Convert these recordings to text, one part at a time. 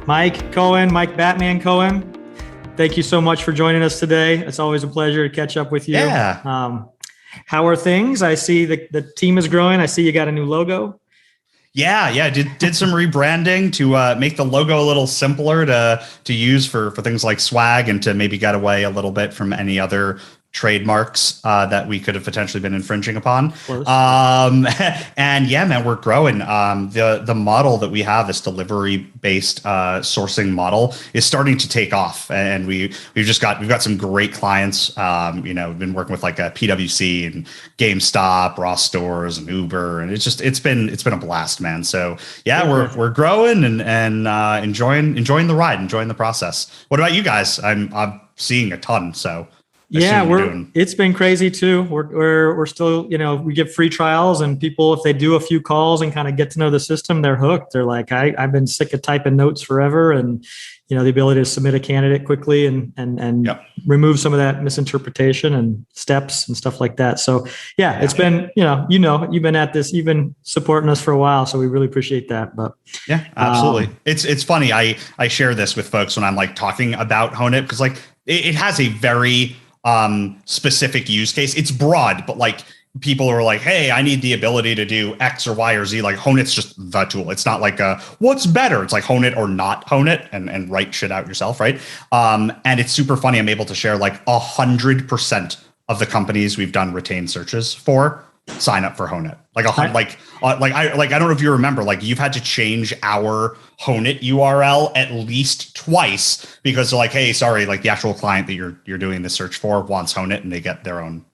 Mike Cohen, Mike Batman Cohen. Thank you so much for joining us today. It's always a pleasure to catch up with you. Yeah. How are things? I see the team is growing. I see you got a new logo. Yeah. Did some rebranding to make the logo a little simpler to use for things like swag, and to maybe get away a little bit from any other trademarks that we could have potentially been infringing upon. And yeah, man, we're growing. The model that we have, this delivery based sourcing model, is starting to take off, and we've got some great clients. Been working with like a PwC and GameStop, Ross Stores, and Uber, and it's been a blast, man. So yeah, we're growing and enjoying the ride, enjoying the process. What about you guys? I'm seeing a ton. So. Yeah, it's been crazy too. We're still, we give free trials, and people, if they do a few calls and kind of get to know the system, they're hooked. They're like, I've been sick of typing notes forever, and the ability to submit a candidate quickly and Yep. remove some of that misinterpretation and steps and stuff like that. So yeah, it's been, you've been at this, you've been supporting us for a while, so we really appreciate that. But yeah, absolutely. It's funny. I share this with folks when I'm like talking about Honeit, because like it has a very specific use case. It's broad, but like people are like, hey, I need the ability to do X or Y or Z. Like Honeit's just the tool. It's not like what's better. It's like Honeit or not Honeit, and write shit out yourself, right? And it's super funny. I'm able to share like 100% of the companies we've done retained searches for sign up for Honeit. I don't know if you remember, like you've had to change our Honeit URL at least twice because they're like, hey, sorry, like the actual client that you're doing the search for wants Honeit, and they get their own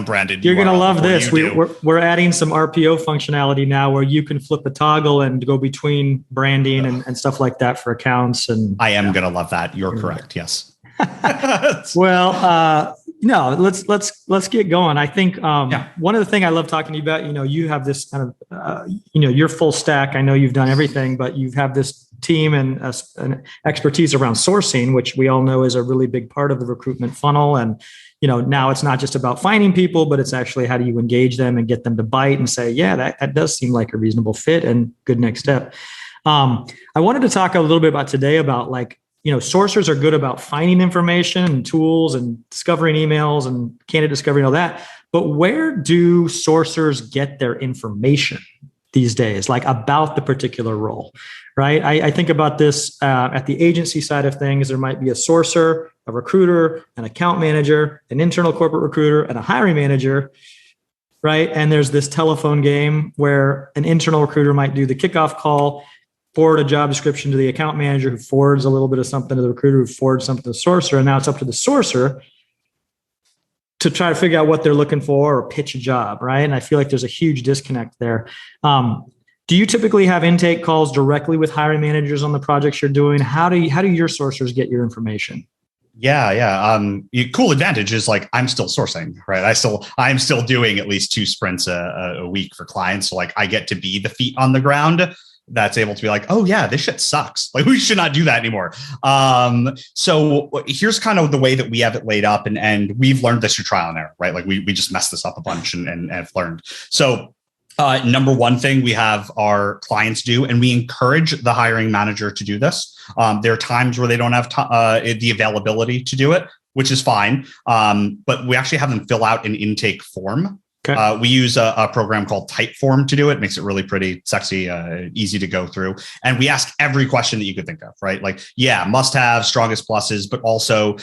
branded. You're going to love this. We're adding some RPO functionality now where you can flip a toggle and go between branding and stuff like that for accounts. And I am going to love that. You're correct. Yes. Well, no, let's get going. I think one of the things I love talking to you about, you have this kind of, you're full stack. I know you've done everything, but you have this team and an expertise around sourcing, which we all know is a really big part of the recruitment funnel. And, now it's not just about finding people, but it's actually how do you engage them and get them to bite and say, yeah, that does seem like a reasonable fit and good next step. I wanted to talk a little bit about today about like, sourcers are good about finding information and tools and discovering emails and candidate discovery and all that. But where do sourcers get their information these days, like about the particular role, right? I think about this at the agency side of things. There might be a sourcer, a recruiter, an account manager, an internal corporate recruiter, and a hiring manager, right? And there's this telephone game where an internal recruiter might do the kickoff call, forward a job description to the account manager, who forwards a little bit of something to the recruiter, who forwards something to the sourcer. And now it's up to the sourcer to try to figure out what they're looking for or pitch a job, right? And I feel like there's a huge disconnect there. Do you typically have intake calls directly with hiring managers on the projects you're doing? How do your sourcers get your information? Yeah. Cool advantage is like I'm still sourcing, right? I'm still doing at least 2 sprints a week for clients. So like I get to be the feet on the ground that's able to be like, oh yeah, this shit sucks. Like we should not do that anymore. So here's kind of the way that we have it laid up, and we've learned this through trial and error, right? Like we just messed this up a bunch and have learned. So number one thing we have our clients do, and we encourage the hiring manager to do this. There are times where they don't have the availability to do it, which is fine. But we actually have them fill out an intake form. Okay. We use a program called Typeform to do it. Makes it really pretty sexy, easy to go through. And we ask every question that you could think of, right? Like, yeah, must have, strongest pluses, but also,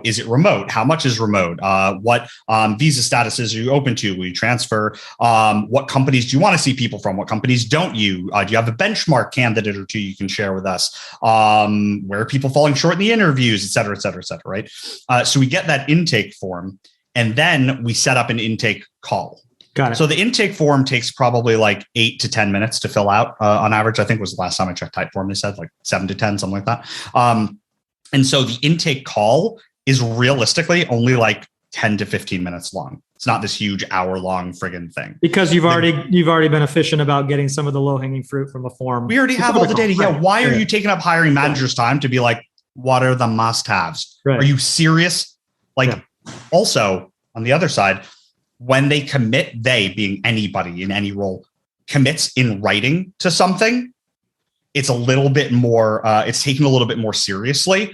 is it remote? How much is remote? What visa statuses are you open to? Will you transfer? What companies do you want to see people from? What companies don't you? Do you have a benchmark candidate or two you can share with us? Where are people falling short in the interviews, et cetera, right? So we get that intake form. And then we set up an intake call. Got it. So the intake form takes probably like 8 to 10 minutes to fill out on average. I think was the last time I checked Typeform, they said like 7 to 10, something like that. And so the intake call is realistically only like 10 to 15 minutes long. It's not this huge hour-long friggin' thing. Because you've already been efficient about getting some of the low-hanging fruit from a form. We already have all the data. Yeah. Why are you taking up hiring managers' time to be like, what are the must-haves? Right. Are you serious? Like, also, on the other side, when they commit, they being anybody in any role, commits in writing to something, it's a little bit more, it's taken a little bit more seriously,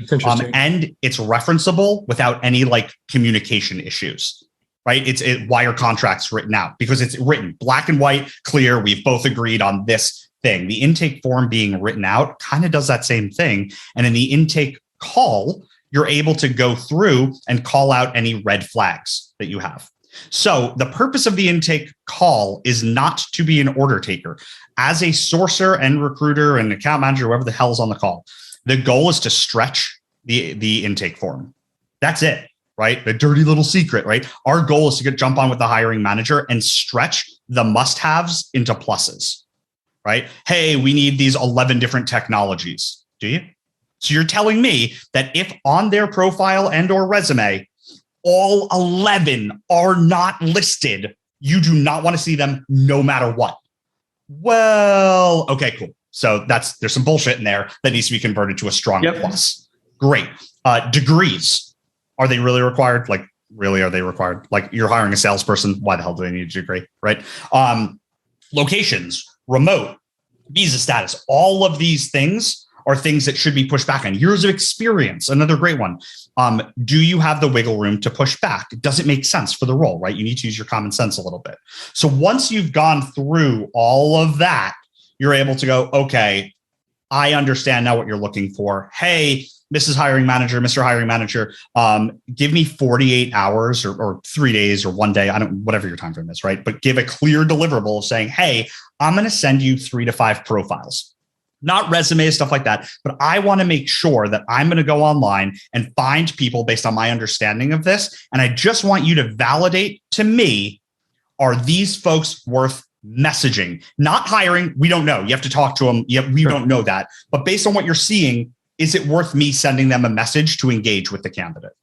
and it's referenceable without any like communication issues, right? Why are contracts written out? Because it's written black and white, clear. We've both agreed on this thing. The intake form being written out kind of does that same thing. And in the intake call, you're able to go through and call out any red flags that you have. So the purpose of the intake call is not to be an order taker. As a sourcer and recruiter and account manager, whoever the hell's on the call, the goal is to stretch the intake form. That's it, right? The dirty little secret, right? Our goal is to jump on with the hiring manager and stretch the must-haves into pluses, right? Hey, we need these 11 different technologies. Do you? So you're telling me that if on their profile and or resume, all 11 are not listed, you do not want to see them no matter what. Well, okay, cool. So there's some bullshit in there that needs to be converted to a strong plus. Great. Degrees. Are they really required? Like, really, are they required? Like, you're hiring a salesperson. Why the hell do they need a degree? Right. Locations, remote, visa status, all of these things are things that should be pushed back on. Years of experience, another great one. Do you have the wiggle room to push back? Does it make sense for the role, right? You need to use your common sense a little bit. So once you've gone through all of that, you're able to go, okay, I understand now what you're looking for. Hey, Mrs. Hiring Manager, Mr. Hiring Manager, give me 48 hours or 3 days or 1 day, whatever your time frame is, right? But give a clear deliverable of saying, hey, I'm going to send you 3 to 5 profiles. Not resumes, stuff like that. But I want to make sure that I'm going to go online and find people based on my understanding of this. And I just want you to validate to me, are these folks worth messaging? Not hiring. We don't know. You have to talk to them. We don't know that. But based on what you're seeing, is it worth me sending them a message to engage with the candidate?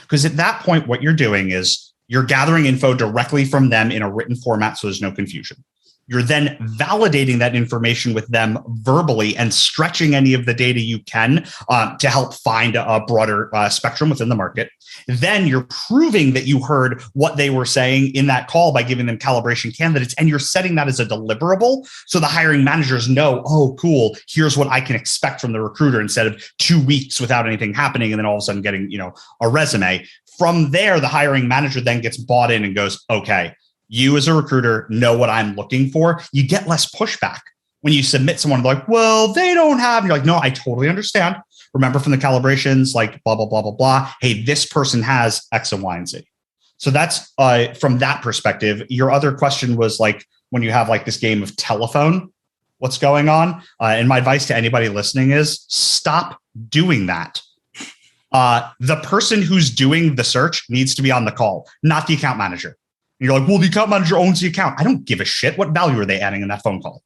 Because at that point, what you're doing is you're gathering info directly from them in a written format, so there's no confusion. You're then validating that information with them verbally and stretching any of the data you can to help find a broader spectrum within the market. Then you're proving that you heard what they were saying in that call by giving them calibration candidates, and you're setting that as a deliverable so the hiring managers know, oh, cool, here's what I can expect from the recruiter instead of 2 weeks without anything happening and then all of a sudden getting, a resume. From there, the hiring manager then gets bought in and goes, okay, you as a recruiter know what I'm looking for. You get less pushback when you submit someone like, well, they don't have, you're like, no, I totally understand. Remember from the calibrations, like blah, blah, blah, blah, blah. Hey, this person has X and Y and Z. So that's from that perspective. Your other question was like, when you have like this game of telephone, what's going on? And my advice to anybody listening is stop doing that. The person who's doing the search needs to be on the call, not the account manager. And you're like, well, the account manager owns the account. I don't give a shit. What value are they adding in that phone call?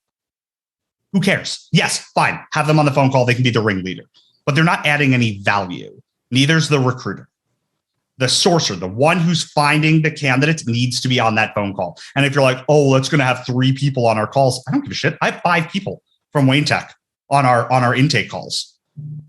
Who cares? Yes, fine. Have them on the phone call. They can be the ringleader, but they're not adding any value. Neither's the recruiter. The sourcer, the one who's finding the candidates, needs to be on that phone call. And if you're like, oh, that's going to have 3 people on our calls, I don't give a shit. I have 5 people from Wayne Tech on our intake calls.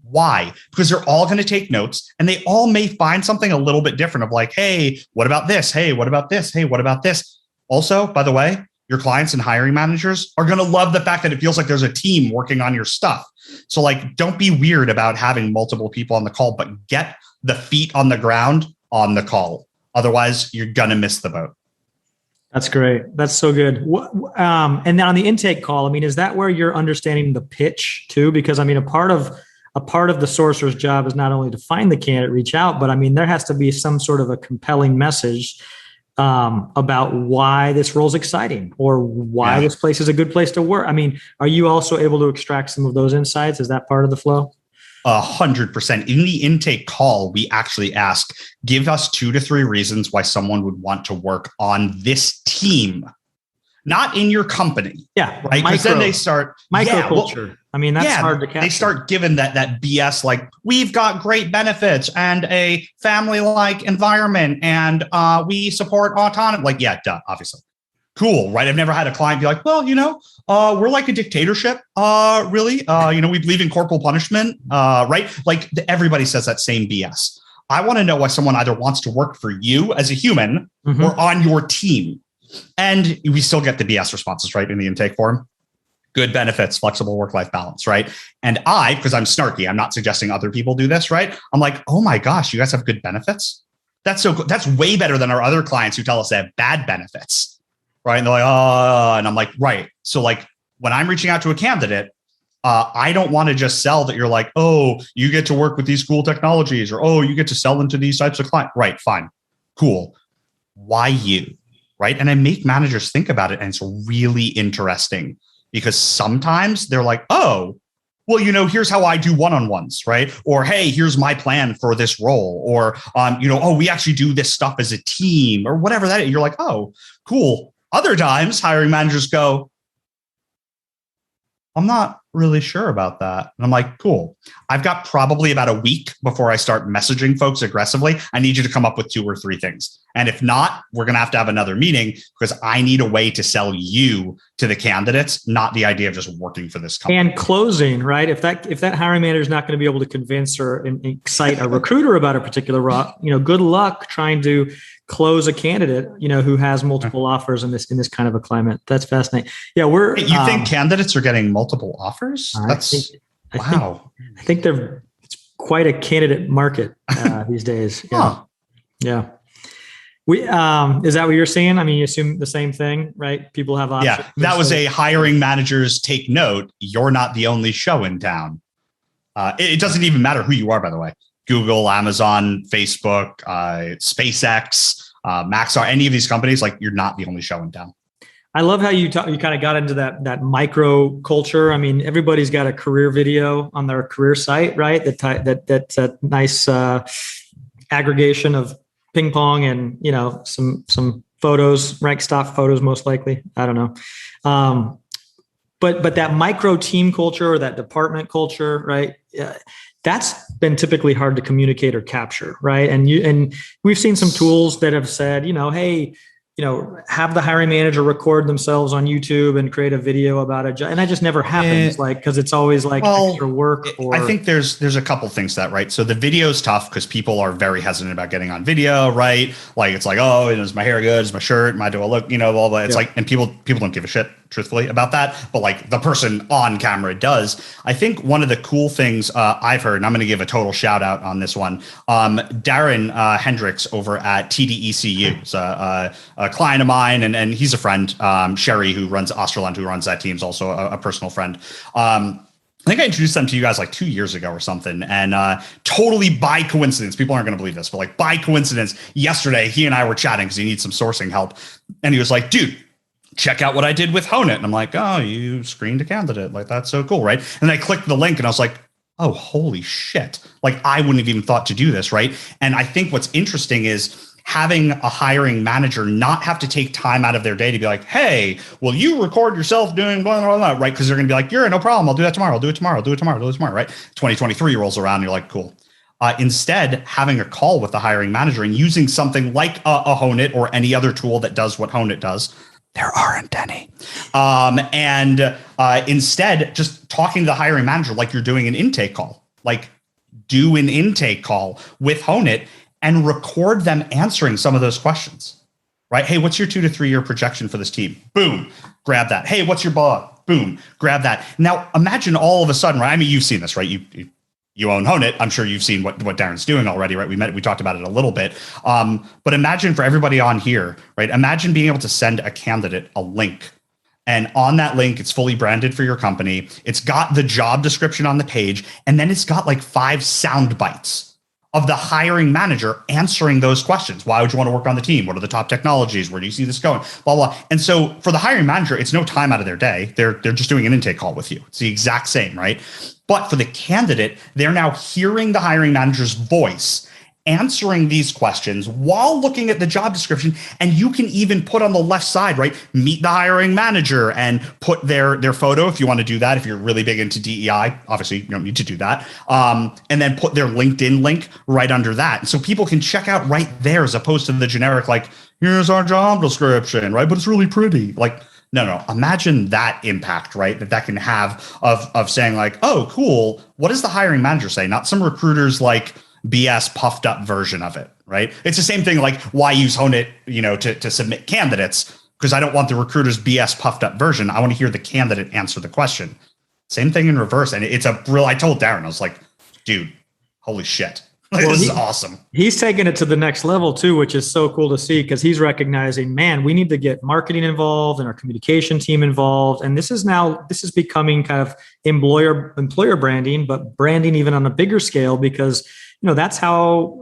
Why? Because they're all going to take notes and they all may find something a little bit different of like, hey, what about this? Hey, what about this? Hey, what about this? Also, by the way, your clients and hiring managers are going to love the fact that it feels like there's a team working on your stuff. So like, don't be weird about having multiple people on the call, but get the feet on the ground on the call. Otherwise, you're going to miss the boat. That's great. That's so good. And then on the intake call, I mean, is that where you're understanding the pitch too? Because I mean, a part of the sourcer's job is not only to find the candidate, reach out, but I mean, there has to be some sort of a compelling message about why this role is exciting or why this place is a good place to work. I mean, are you also able to extract some of those insights? Is that part of the flow? 100%. In the intake call, we actually ask, give us 2 to 3 reasons why someone would want to work on this team. Not in your company. Yeah. Right. Because then they start microculture. I mean, that's hard to capture. They start giving that BS, like we've got great benefits and a family-like environment and we support autonomy. Like, yeah, duh, obviously. Cool. Right. I've never had a client be like, well, we're like a dictatorship. Really? We believe in corporal punishment. Right. Like everybody says that same BS. I want to know why someone either wants to work for you as a human or on your team. And we still get the BS responses, right, in the intake form. good benefits, flexible work-life balance, right? And because I'm snarky, I'm not suggesting other people do this, right? I'm like, oh my gosh, you guys have good benefits? That's so cool. That's way better than our other clients who tell us they have bad benefits, right? And they're like, oh, and I'm like, right. So like when I'm reaching out to a candidate, I don't want to just sell that you're like, oh, you get to work with these cool technologies, or, oh, you get to sell into these types of clients. Right, fine, cool. Why you, right? And I make managers think about it, and it's really interesting because sometimes they're like, oh, well, here's how I do one-on-ones, right? Or, hey, here's my plan for this role. Or, oh, we actually do this stuff as a team, or whatever that is. You're like, oh, cool. Other times, hiring managers go, I'm not really sure about that. And I'm like, cool. I've got probably about a week before I start messaging folks aggressively. I need you to come up with 2 or 3 things. And if not, we're going to have another meeting because I need a way to sell you to the candidates, not the idea of just working for this company. And closing, right? If that hiring manager is not going to be able to convince or excite a recruiter about a particular role, good luck trying to close a candidate, who has multiple offers in this kind of a climate. That's fascinating. Yeah, You think candidates are getting multiple offers? Wow. I think it's quite a candidate market these days. Yeah. Huh. Yeah. Is that what you're seeing? I mean, you assume the same thing, right? People have options. Yeah, that was a hiring managers take note. You're not the only show in town. It doesn't even matter who you are, by the way. Google, Amazon, Facebook, SpaceX, Maxar, any of these companies, like you're not the only show in town. I love how you kind of got into that micro culture. I mean, everybody's got a career video on their career site, right? That's a nice aggregation of ping pong and some photos, rank stock photos, most likely. I don't know. But that micro team culture or that department culture, right? That's been typically hard to communicate or capture, right? And we've seen some tools that have said, hey, have the hiring manager record themselves on YouTube and create a video about it. And that just never happens, because it's always extra work. I think there's a couple things to that, right? So the video is tough because people are very hesitant about getting on video, right? Like it's like, oh, is my hair good? Is my shirt? Am I do I look? All that. It's like, and people don't give a shit, truthfully, about that. But like the person on camera does. I think one of the cool things I've heard, and I'm going to give a total shout out on this one. Darren Hendricks over at TDECU is a client of mine, and he's a friend. Sherry, who runs Osterland, who runs that team, is also a personal friend. I think I introduced them to you guys like 2 years ago or something. And totally by coincidence, people aren't going to believe this, but like by coincidence, yesterday, he and I were chatting because he needs some sourcing help. And he was like, dude, check out what I did with Honeit. And I'm like, oh, you screened a candidate. Like, that's so cool, right? And I clicked the link and I was like, oh, holy shit. Like, I wouldn't have even thought to do this, right? And I think what's interesting is having a hiring manager not have to take time out of their day to be like, hey, will you record yourself doing blah, blah, blah, right? Because they're going to be like, no problem. I'll do that tomorrow. I'll do it tomorrow. I'll do it tomorrow. I'll do it tomorrow, right? 2023 rolls around and you're like, cool. Instead, having a call with the hiring manager and using something like a Honeit or any other tool that does what Honeit does. There aren't any. Instead, just talking to the hiring manager like you're doing an intake call. Like, do an intake call with Honeit and record them answering some of those questions, right? Hey, what's your 2 to 3 year projection for this team? Boom, grab that. Hey, what's your bug? Boom, grab that. Now, imagine all of a sudden, right? I mean, you've seen this, right? You own Honeit. I'm sure you've seen what Darren's doing already, right? We talked about it a little bit. But imagine for everybody on here, right? Imagine being able to send a candidate a link. And on that link, it's fully branded for your company. It's got the job description on the page. And then it's got like 5 sound bites of the hiring manager answering those questions. Why would you want to work on the team? What are the top technologies? Where do you see this going? Blah, blah. And so for the hiring manager, it's no time out of their day. They're just doing an intake call with you. It's the exact same, right? But for the candidate, they're now hearing the hiring manager's voice answering these questions while looking at the job description. And you can even put on the left side, right, meet the hiring manager and put their photo if you want to do that. If you're really big into DEI, obviously you don't need to do that. And then put their LinkedIn link right under that. So people can check out right there as opposed to the generic, like, here's our job description, right? But it's really pretty. Like, no. Imagine that impact, right? That can have of saying like, oh, cool. What does the hiring manager say? Not some recruiter's like BS puffed up version of it, right? It's the same thing like why use Honeit, to submit candidates. because I don't want the recruiter's BS puffed up version. I want to hear the candidate answer the question. Same thing in reverse. And it's a real, I told Darren, I was like, dude, holy shit. Like, well, this is awesome. He's taking it to the next level too, which is so cool to see, because he's recognizing, man, we need to get marketing involved and our communication team involved. And this is becoming kind of employer branding, but branding even on a bigger scale, because that's how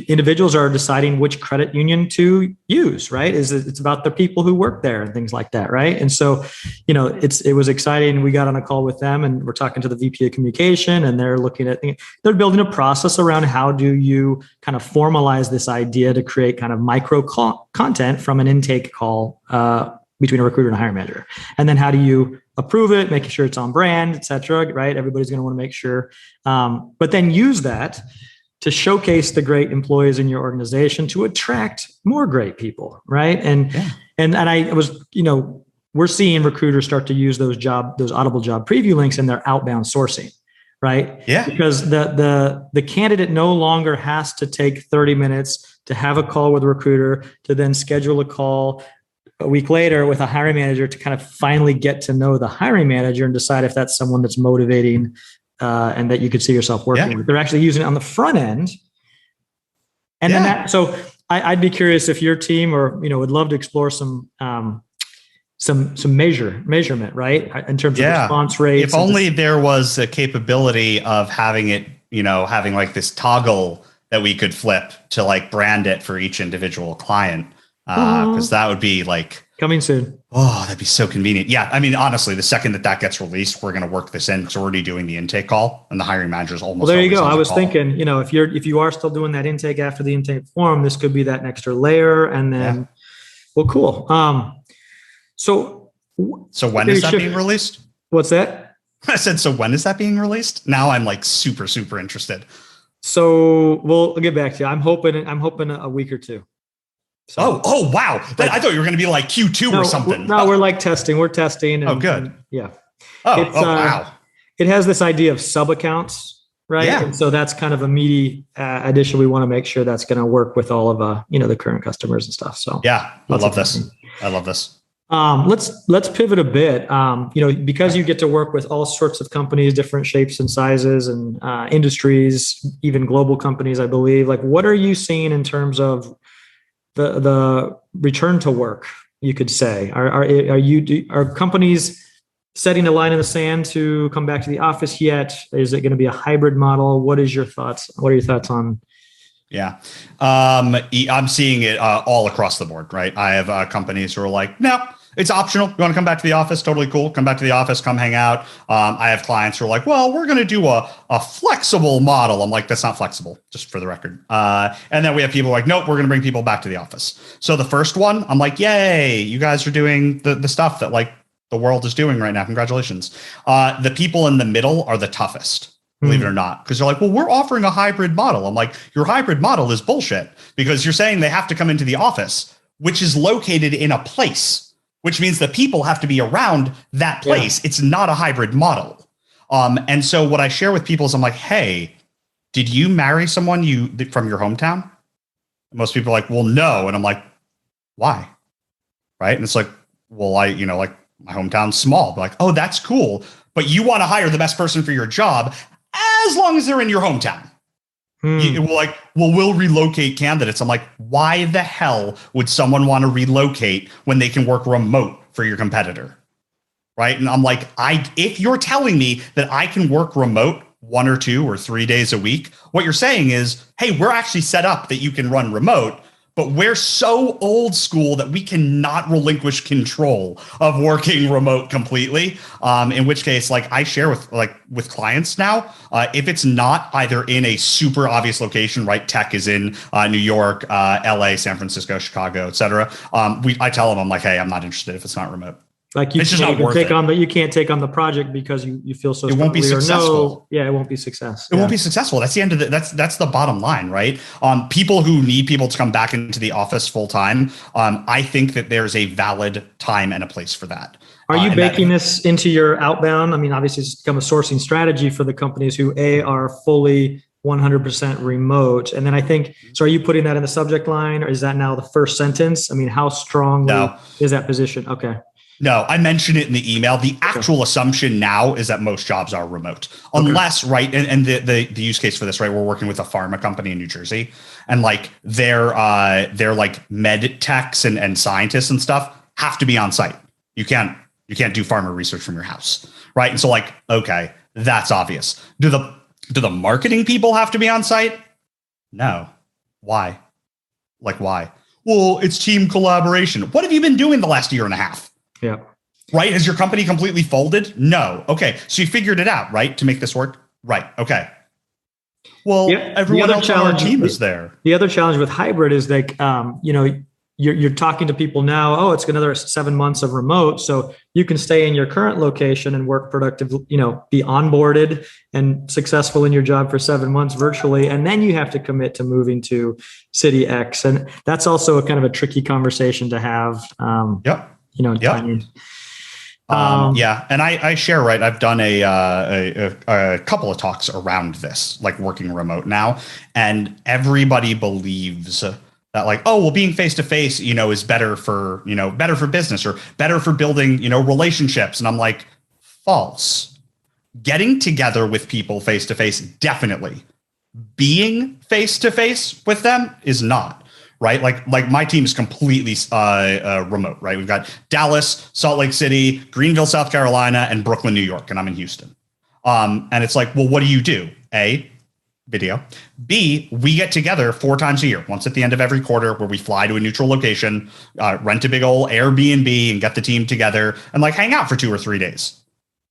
individuals are deciding which credit union to use, right? It's about the people who work there and things like that, right? And so, it was exciting. We got on a call with them, and we're talking to the VP of communication, and they're they're building a process around how do you kind of formalize this idea to create kind of micro content from an intake call between a recruiter and a hiring manager, and then how do you approve it, making sure it's on brand, et cetera, right? Everybody's going to want to make sure, but then use that to showcase the great employees in your organization to attract more great people, right? And I was, we're seeing recruiters start to use those Audible job preview links in their outbound sourcing, right? Yeah. Because the candidate no longer has to take 30 minutes to have a call with a recruiter, to then schedule a call a week later with a hiring manager to kind of finally get to know the hiring manager and decide if that's someone that's motivating and that you could see yourself working with. They're actually using it on the front end. And then so I'd be curious if your team would love to explore some measurement, right? In terms of response rates. If only there was a capability of having it, having like this toggle that we could flip to like brand it for each individual client. Because that would be like coming soon. Oh, that'd be so convenient. Yeah. I mean, honestly, the second that gets released, we're going to work this in, because we're already doing the intake call, and the hiring manager is almost. Well, there you go. I was thinking, if you are still doing that intake after the intake form, this could be that extra layer. And then, well, cool. So when is that being released? What's that? I said, so when is that being released? Now I'm like super, super interested. So we'll get back to you. I'm hoping a week or two. So, oh, wow. I thought you were going to be like Q2 or something. No, we're like testing. We're testing. And, good. Yeah. Wow. It has this idea of sub accounts, right? Yeah. And so that's kind of a meaty addition. We want to make sure that's going to work with all of the current customers and stuff. So yeah, I love this. Let's pivot a bit. Because you get to work with all sorts of companies, different shapes and sizes and industries, even global companies, I believe. Like, what are you seeing in terms of the return to work, you could say? Are companies setting a line in the sand to come back to the office yet? Is it going to be a hybrid model? What are your thoughts on? Yeah. I'm seeing it all across the board, right? I have companies who are like, no, it's optional. You want to come back to the office? Totally cool. Come back to the office, come hang out. I have clients who are like, well, we're going to do a flexible model. I'm like, that's not flexible, just for the record. And then we have people like, nope, we're going to bring people back to the office. So the first one, I'm like, yay, you guys are doing the stuff that like the world is doing right now. Congratulations. The people in the middle are the toughest, believe it or not, because they're like, well, we're offering a hybrid model. I'm like, your hybrid model is bullshit, because you're saying they have to come into the office, which is located in a place, which means the people have to be around that place. Yeah. It's not a hybrid model. And so what I share with people is I'm like, hey, did you marry someone from your hometown? Most people are like, well, no. And I'm like, why? Right. And it's like, well, like my hometown's small. But like, oh, that's cool. But you want to hire the best person for your job as long as they're in your hometown. We'll relocate candidates. I'm like, why the hell would someone want to relocate when they can work remote for your competitor? Right. And I'm like, if you're telling me that I can work remote 1 or 2 or 3 days a week, what you're saying is, hey, we're actually set up that you can run remote, but we're so old school that we cannot relinquish control of working remote completely. In which case, like I share with clients now, if it's not either in a super obvious location, right? Tech is in New York, LA, San Francisco, Chicago, et cetera. I tell them, I'm like, hey, I'm not interested if it's not remote. Like you can't take on the project because you feel so. It won't be successful. It won't be success. It won't be successful. That's the end of that's the bottom line, right? People who need people to come back into the office full time. I think that there's a valid time and a place for that. Are you baking this into your outbound? I mean, obviously it's become a sourcing strategy for the companies who are fully 100% remote. And then I think, so are you putting that in the subject line, or is that now the first sentence? I mean, how strongly is that position? Okay. No, I mentioned it in the email. The actual assumption now is that most jobs are remote, unless, right, and the use case for this, right, we're working with a pharma company in New Jersey, and like they're like med techs and scientists and stuff have to be on site. You can't do pharma research from your house, right? And so like, okay, that's obvious. Do the marketing people have to be on site? No. Why? Like, why? Well, it's team collaboration. What have you been doing the last year and a half? Yeah. Right? Has your company completely folded? No. Okay. So you figured it out, right? To make this work? Right. Okay. Well, everyone else on our team is there. The other challenge with hybrid is like, you're talking to people now, oh, it's another 7 months of remote. So you can stay in your current location and work productively, be onboarded and successful in your job for 7 months virtually. And then you have to commit to moving to city X. And that's also a kind of a tricky conversation to have. Timing. And I share, right. I've done a couple of talks around this, like working remote now, and everybody believes that like, oh, well, being face to face, is better for business or better for building, relationships. And I'm like, false. Getting together with people face to face, definitely. Being face to face with them is not. Right, like my team is completely remote. Right, we've got Dallas, Salt Lake City, Greenville, South Carolina, and Brooklyn, New York, and I'm in Houston. And it's like, well, what do you do? A, video. B, we get together 4 times a year, once at the end of every quarter, where we fly to a neutral location, rent a big old Airbnb, and get the team together and like hang out for 2 or 3 days.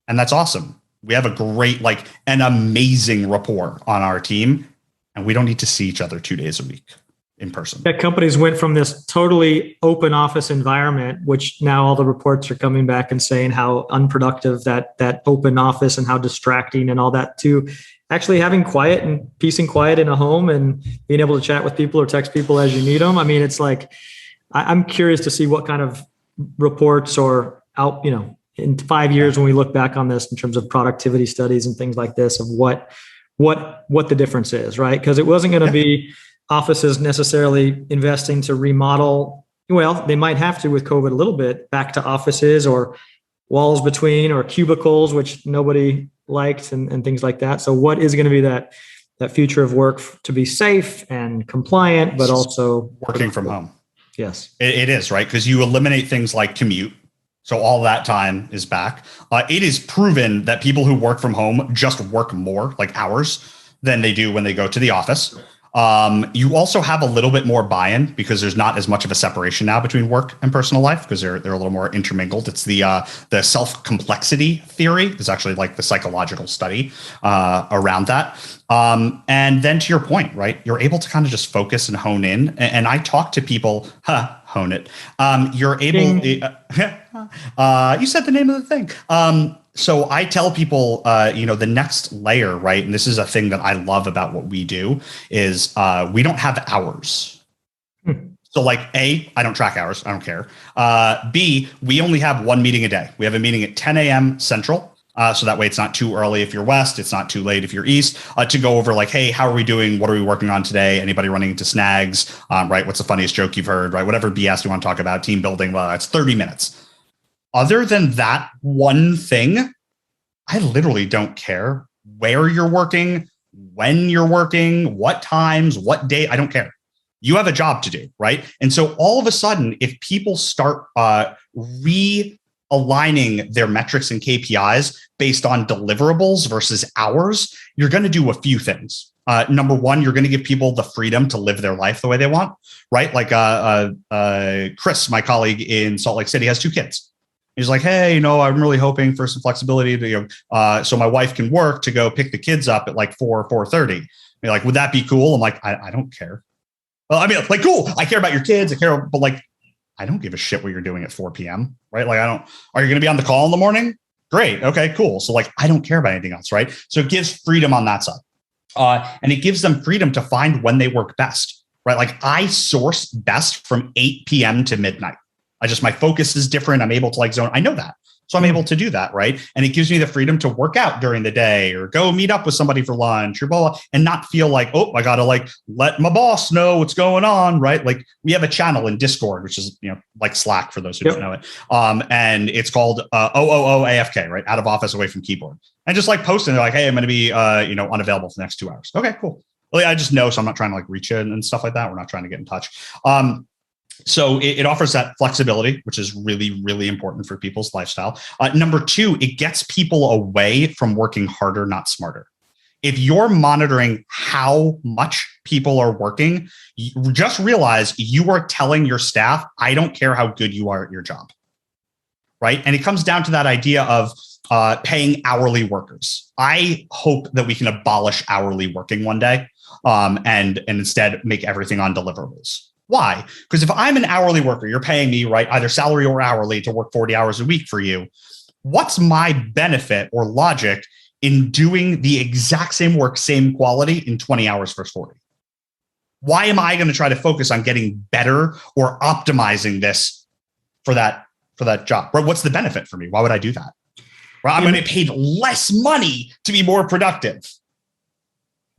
And that's awesome. We have a great, like, an amazing rapport on our team, and we don't need to see each other 2 days a week. In person. Yeah, companies went from this totally open office environment, which now all the reports are coming back and saying how unproductive that open office and how distracting and all that, to actually having quiet and peace and quiet in a home and being able to chat with people or text people as you need them. I mean, it's like, I'm curious to see what kind of reports or out, in 5 years when we look back on this in terms of productivity studies and things like this, of what the difference is, right? Because it wasn't going to be offices necessarily investing to remodel. Well, they might have to with COVID a little bit, back to offices or walls between or cubicles, which nobody liked, and things like that. So what is going to be that future of work to be safe and compliant, but also working from home? Yes, it is, right? Because you eliminate things like commute. So all that time is back. It is proven that people who work from home just work more, like hours, than they do when they go to the office. You also have a little bit more buy-in because there's not as much of a separation now between work and personal life, because they're a little more intermingled. It's the self-complexity theory is actually like the psychological study around that. And then to your point, right, you're able to kind of just focus and hone in. And I talk to people, hone it. You're able, you said the name of the thing. So I tell people, the next layer, right? And this is a thing that I love about what we do is we don't have hours. So like A, I don't track hours. I don't care. B, we only have 1 meeting a day. We have a meeting at 10 a.m. Central. So that way it's not too early if you're West, it's not too late if you're East, to go over like, hey, how are we doing? What are we working on today? Anybody running into snags? Right? What's the funniest joke you've heard? Right? Whatever BS you want to talk about, team building. Well, that's 30 minutes. Other than that one thing, I literally don't care where you're working, when you're working, what times, what day. I don't care. You have a job to do, right? And so all of a sudden, if people start realigning their metrics and KPIs based on deliverables versus hours, you're going to do a few things. Number one, you're going to give people the freedom to live their life the way they want, right? Like Chris, my colleague in Salt Lake City, has 2 kids. He's like, hey, I'm really hoping for some flexibility to, so my wife can work to go pick the kids up at like 4:30. You're like, would that be cool? I'm like, I don't care. Well, I mean, like, cool. I care about your kids. I care, but like, I don't give a shit what you're doing at 4 p.m. Right? Like, are you going to be on the call in the morning? Great. Okay, cool. So like, I don't care about anything else. Right? So it gives freedom on that side. And it gives them freedom to find when they work best. Right? Like I source best from 8 p.m. to midnight. My focus is different. I'm able to like zone. I know that. So I'm able to do that, right? And it gives me the freedom to work out during the day or go meet up with somebody for lunch or blah, blah, and not feel like, oh, I got to like let my boss know what's going on, right? Like we have a channel in Discord, which is, like Slack for those who don't know it. And it's called AFK, right? Out of office, away from keyboard. And just like posting, they're like, hey, I'm going to be, unavailable for the next 2 hours. Okay, cool. Well, I just know, so I'm not trying to like reach it and stuff like that. We're not trying to get in touch. So it offers that flexibility, which is really, really important for people's lifestyle. Number two, it gets people away from working harder, not smarter. If you're monitoring how much people are working, just realize you are telling your staff, I don't care how good you are at your job, right? And it comes down to that idea of paying hourly workers. I hope that we can abolish hourly working one day and instead make everything on deliverables. Why? Because if I'm an hourly worker, you're paying me, right, either salary or hourly to work 40 hours a week for you. What's my benefit or logic in doing the exact same work, same quality in 20 hours versus 40? Why am I going to try to focus on getting better or optimizing this for that job? Right? What's the benefit for me? Why would I do that? Well, I'm going to get paid less money to be more productive.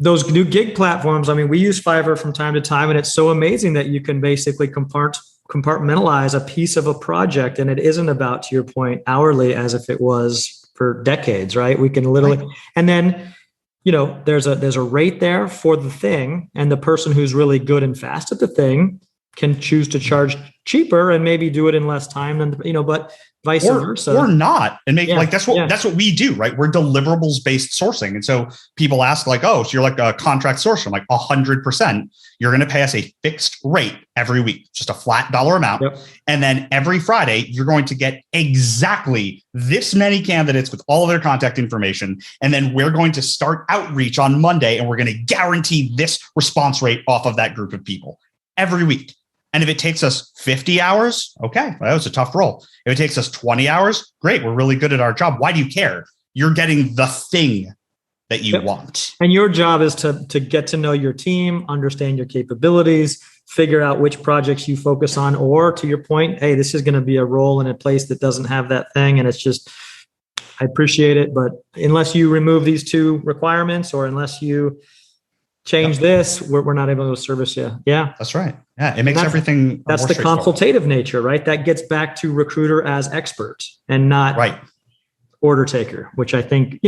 Those new gig platforms, I mean, we use Fiverr from time to time, and it's so amazing that you can basically compartmentalize a piece of a project, and it isn't about, to your point, hourly as if it was for decades, right? We can literally, and then, there's a rate there for the thing, and the person who's really good and fast at the thing can choose to charge cheaper and maybe do it in less time than, but vice versa. Or not. And make that's what we do, right? We're deliverables based sourcing. And so people ask like, oh, so you're like a contract sourcer. I'm like 100%. You're going to pay us a fixed rate every week, just a flat dollar amount. Yep. And then every Friday, you're going to get exactly this many candidates with all of their contact information. And then we're going to start outreach on Monday, and we're going to guarantee this response rate off of that group of people every week. And if it takes us 50 hours, okay, well, that was a tough roll. If it takes us 20 hours, great, we're really good at our job. Why do you care? You're getting the thing that you want. And your job is to get to know your team, understand your capabilities, figure out which projects you focus on, or to your point, hey, this is going to be a role in a place that doesn't have that thing. And it's just, I appreciate it, but unless you remove these two requirements, or unless you change this, we're not able to service you. Yeah. That's right. Yeah. It makes everything. That's the consultative nature, right? That gets back to recruiter as expert and not order taker, which I think,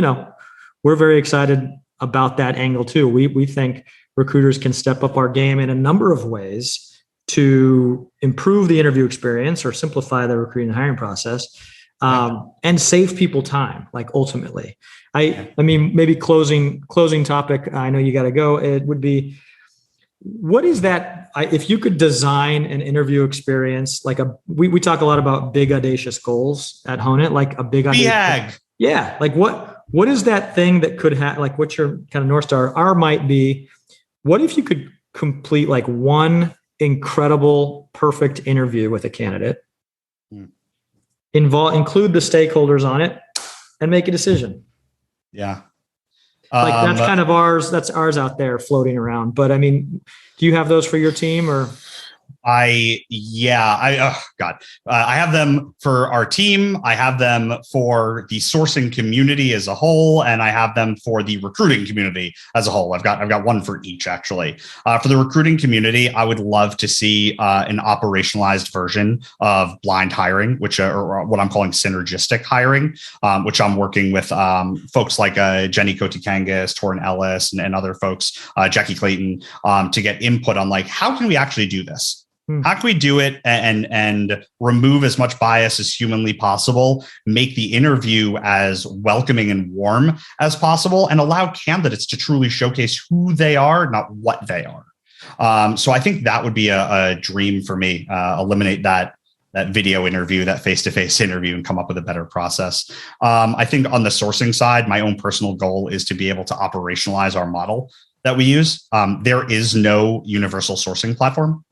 we're very excited about that angle too. We think recruiters can step up our game in a number of ways to improve the interview experience or simplify the recruiting and hiring process, and save people time, like ultimately. I mean, maybe closing topic, I know you got to go. It would be, what is that? If you could design an interview experience, like we talk a lot about big audacious goals at Honeit, like a big audacious. Yeah. Like what is that thing that could have, like what's your kind of North Star? Our might be, what if you could complete like one incredible, perfect interview with a candidate, include the stakeholders on it, and make a decision? Yeah. Like that's kind of ours. That's ours out there floating around. But I mean, do you have those for your team or? I have them for our team. I have them for the sourcing community as a whole, and I have them for the recruiting community as a whole. I've got one for each actually. For the recruiting community, I would love to see an operationalized version of blind hiring, which or what I'm calling synergistic hiring, which I'm working with folks like Jenny Kotikangas, Torrin Ellis, and other folks, Jackie Clayton, to get input on like, how can we actually do this? How can we do it and remove as much bias as humanly possible, make the interview as welcoming and warm as possible, and allow candidates to truly showcase who they are, not what they are. So I think that would be a dream for me. Eliminate that video interview, that face-to-face interview, and come up with a better process. I think on the sourcing side, my own personal goal is to be able to operationalize our model that we use. There is no universal sourcing platform.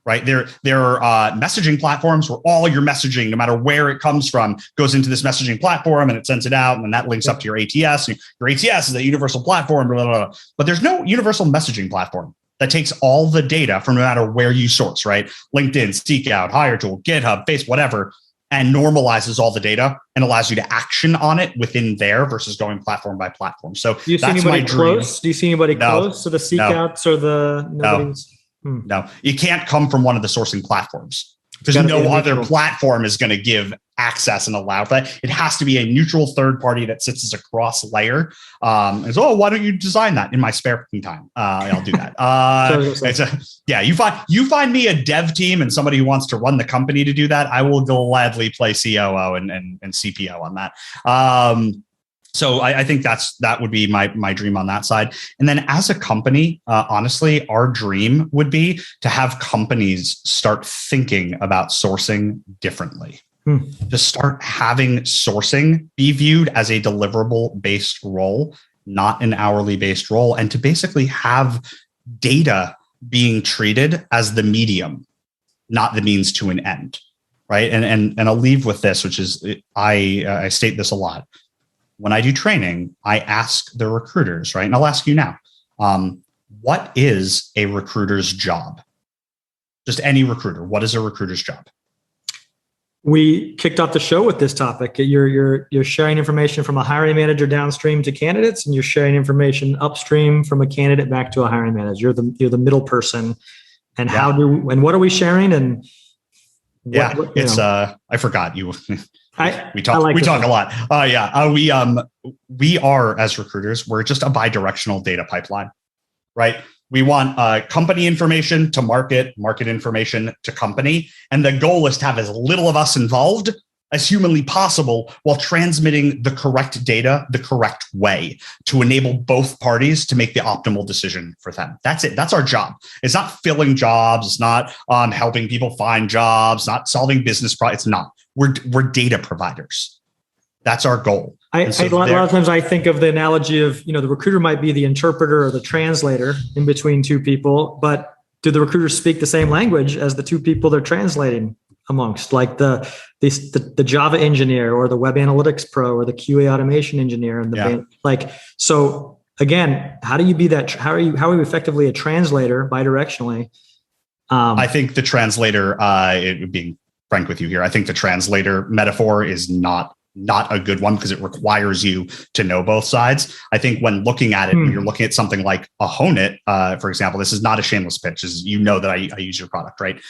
Right. There are messaging platforms where all your messaging, no matter where it comes from, goes into this messaging platform and it sends it out. And then that links up to your ATS. And your ATS is a universal platform, blah, blah, blah. But there's no universal messaging platform that takes all the data from no matter where you source, right? LinkedIn, SeekOut, HireTool, GitHub, Facebook, whatever, and normalizes all the data and allows you to action on it within there versus going platform by platform. So do you see anybody close? Do you see anybody close to the seek outs or the nobody's? No, it can't come from one of the souring platforms. Because no other platform is going to give access and allow for that. It has to be a neutral third party that sits as a cross layer. And so, why don't you design that in my spare time? I'll do that. You find me a dev team and somebody who wants to run the company to do that. I will gladly play COO and CPO on that. So I think that would be my dream on that side. And then as a company, honestly, our dream would be to have companies start thinking about sourcing differently. To start having sourcing be viewed as a deliverable-based role, not an hourly-based role, and to basically have data being treated as the medium, not the means to an end, right? And I'll leave with this, which is I state this a lot. When I do training, I ask the recruiters, right? And I'll ask you now, what is a recruiter's job? Just any recruiter. What is a recruiter's job? We kicked off the show with this topic. You're sharing information from a hiring manager downstream to candidates, and you're sharing information upstream from a candidate back to a hiring manager. You're the middle person. And what are we sharing? And I forgot you. We talk a lot. We are, as recruiters, we're just a bi-directional data pipeline, right? We want company information to market information to company. And the goal is to have as little of us involved as humanly possible while transmitting the correct data the correct way to enable both parties to make the optimal decision for them. That's it. That's our job. It's not filling jobs. It's not helping people find jobs, not solving business problems. It's not. We're data providers. That's our goal. A lot of times I think of the analogy of, the recruiter might be the interpreter or the translator in between two people, but do the recruiters speak the same language as the two people they're translating amongst, like the Java engineer or the web analytics pro or the QA automation engineer and so again, how do you be that? How are you effectively a translator bidirectionally? I think the translator, being frank with you here, I think the translator metaphor is not a good one because it requires you to know both sides. I think when looking at it, when you're looking at something like a Honeit, for example, this is not a shameless pitch. That I use your product, right?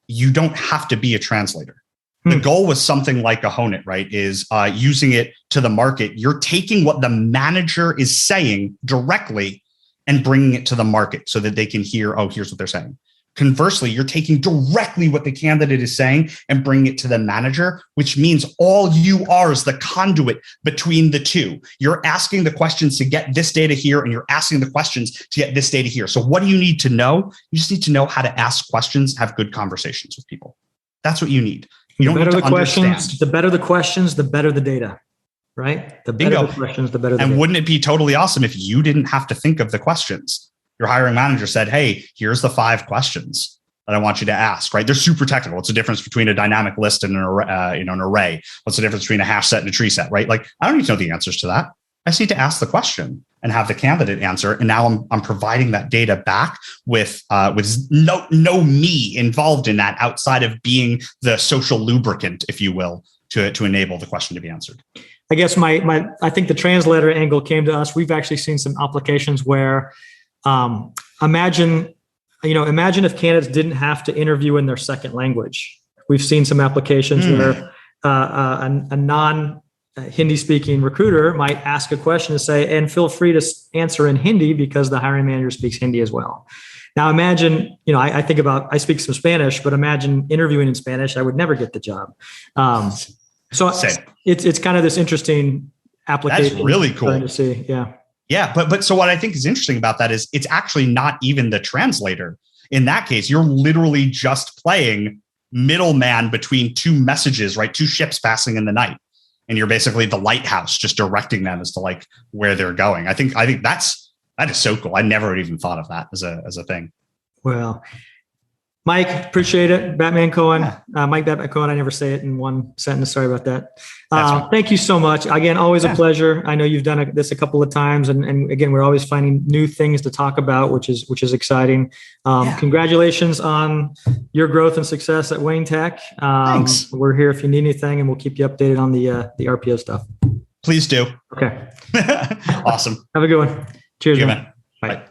You don't have to be a translator. The goal with something like a Honeit, right, is using it to the market. You're taking what the manager is saying directly and bringing it to the market so that they can hear, here's what they're saying. Conversely, you're taking directly what the candidate is saying and bringing it to the manager, which means all you are is the conduit between the two. You're asking the questions to get this data here, and you're asking the questions to get this data here. So what do you need to know? You just need to know how to ask questions, have good conversations with people. That's what you need. You don't need to understand. The better the questions, the better the data, right? The better the questions, the better the data. And wouldn't it be totally awesome if you didn't have to think of the questions? Your hiring manager said, hey, here's the 5 questions that I want you to ask, right? They're super technical. What's the difference between a dynamic list and an array? What's the difference between a hash set and a tree set, right? Like, I don't need to know the answers to that. I just need to ask the question and have the candidate answer. And now I'm providing that data back with no me involved in that outside of being the social lubricant, if you will, to enable the question to be answered. I guess I think the translator angle came to us. We've actually seen some applications where imagine if candidates didn't have to interview in their second language. We've seen some applications where a non-Hindi speaking recruiter might ask a question and say, and feel free to answer in Hindi because the hiring manager speaks Hindi as well. Now imagine, I speak some Spanish, but imagine interviewing in Spanish, I would never get the job. So it's kind of this interesting application. That's really cool to see. Yeah. Yeah, but so what I think is interesting about that is it's actually not even the translator. In that case, you're literally just playing middleman between two messages, right? Two ships passing in the night. And you're basically the lighthouse, just directing them as to like where they're going. I think that is so cool. I never even thought of that as a thing. Well, Mike, appreciate it. Batman Cohen, Mike Batman Cohen. I never say it in one sentence. Sorry about that. Thank you so much. Again, always a pleasure. I know you've done this a couple of times, and again, we're always finding new things to talk about, which is exciting. Congratulations on your growth and success at Wayne Tech. Thanks. We're here if you need anything, and we'll keep you updated on the RPO stuff. Please do. Okay. Awesome. Have a good one. Cheers, man. Bye.